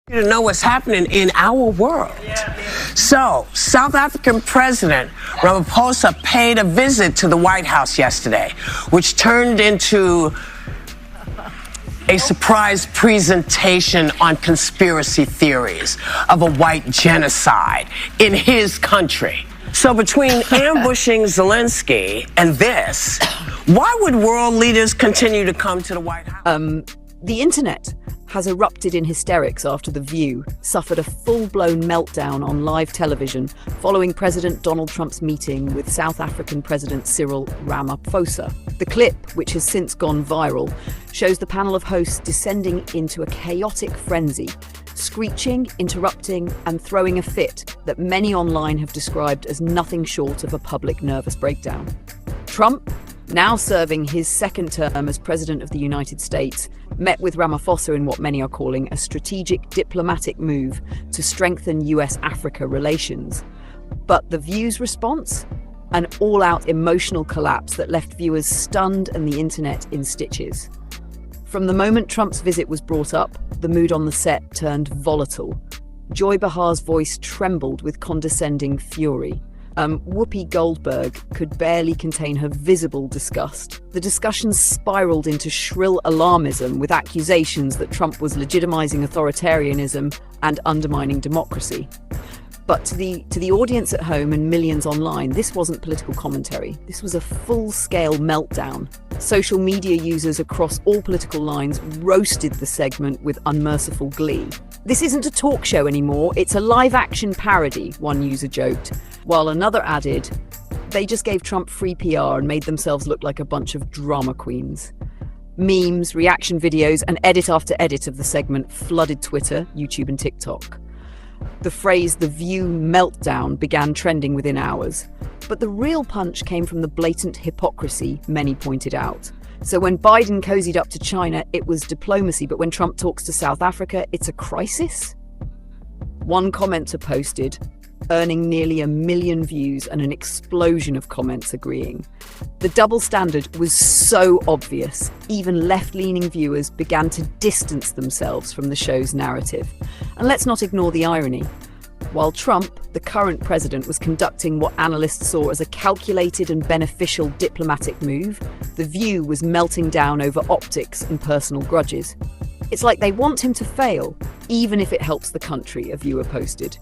To know what's happening in our world. So, South African President Ramaphosa paid a visit to the White House yesterday, which turned into a surprise presentation on conspiracy theories of a white genocide in his country. So between ambushing Zelensky and this, why would world leaders continue to come to the White House? The internet has erupted in hysterics after The View suffered a full-blown meltdown on live television following President Donald Trump's meeting with South African President Cyril Ramaphosa. The clip, which has since gone viral, shows the panel of hosts descending into a chaotic frenzy, screeching, interrupting, and throwing a fit that many online have described as nothing short of a public nervous breakdown. Trump, now serving his second term as President of the United States, met with Ramaphosa in what many are calling a strategic diplomatic move to strengthen US-Africa relations. But The View's response? An all-out emotional collapse that left viewers stunned and the internet in stitches. From the moment Trump's visit was brought up, the mood on the set turned volatile. Joy Behar's voice trembled with condescending fury. Whoopi Goldberg could barely contain her visible disgust. The discussion spiraled into shrill alarmism with accusations that Trump was legitimizing authoritarianism and undermining democracy. But to the audience at home and millions online, this wasn't political commentary. This was a full-scale meltdown. Social media users across all political lines roasted the segment with unmerciful glee. "This isn't a talk show anymore, it's a live-action parody," one user joked, while another added, "They just gave Trump free PR and made themselves look like a bunch of drama queens." Memes, reaction videos, and edit after edit of the segment flooded Twitter, YouTube, and TikTok. The phrase "The View meltdown" began trending within hours. But the real punch came from the blatant hypocrisy many pointed out. So when Biden cozied up to China, it was diplomacy, but when Trump talks to South Africa, it's a crisis? One commenter posted, earning nearly 1 million views and an explosion of comments agreeing. The double standard was so obvious, even left-leaning viewers began to distance themselves from the show's narrative. And let's not ignore the irony. While Trump, the current president, was conducting what analysts saw as a calculated and beneficial diplomatic move, The View was melting down over optics and personal grudges. It's like they want him to fail, even if it helps the country, a viewer posted.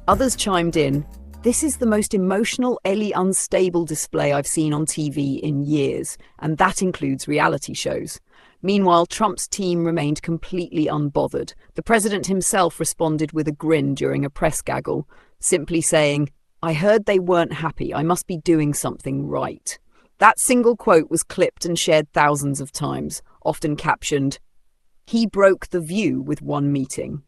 Others chimed in, "This is the most emotionally unstable display I've seen on TV in years, and that includes reality shows." Meanwhile, Trump's team remained completely unbothered. The president himself responded with a grin during a press gaggle, simply saying, "I heard they weren't happy. I must be doing something right." That single quote was clipped and shared thousands of times, often captioned, "He broke the view with one meeting."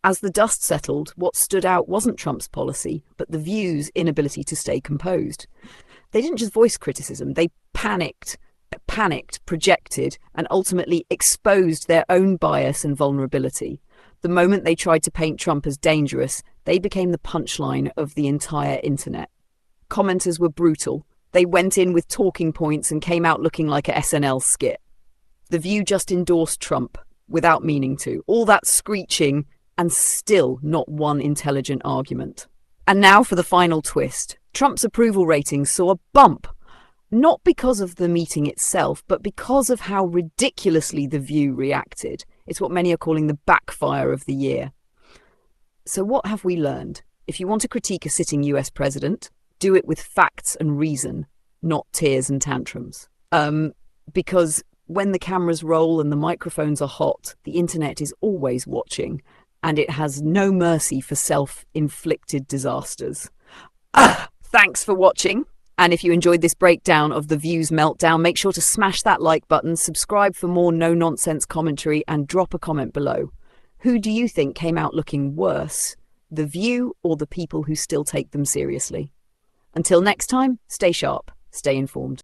As the dust settled, what stood out wasn't Trump's policy, but The View's inability to stay composed. They didn't just voice criticism, they panicked, projected, and ultimately exposed their own bias and vulnerability. The moment they tried to paint Trump as dangerous, they became the punchline of the entire internet. Commenters were brutal. They went in with talking points and came out looking like a SNL skit. The View just endorsed Trump, without meaning to. All that screeching, and still not one intelligent argument. And now for the final twist. Trump's approval ratings saw a bump. Not because of the meeting itself, but because of how ridiculously The View reacted. It's what many are calling the backfire of the year. So what have we learned? If you want to critique a sitting US president, do it with facts and reason, not tears and tantrums. Because when the cameras roll and the microphones are hot, the internet is always watching, and it has no mercy for self-inflicted disasters. Thanks for watching. And if you enjoyed this breakdown of The View's meltdown, make sure to smash that like button, subscribe for more no-nonsense commentary, and drop a comment below. Who do you think came out looking worse, The View or the people who still take them seriously? Until next time, stay sharp, stay informed.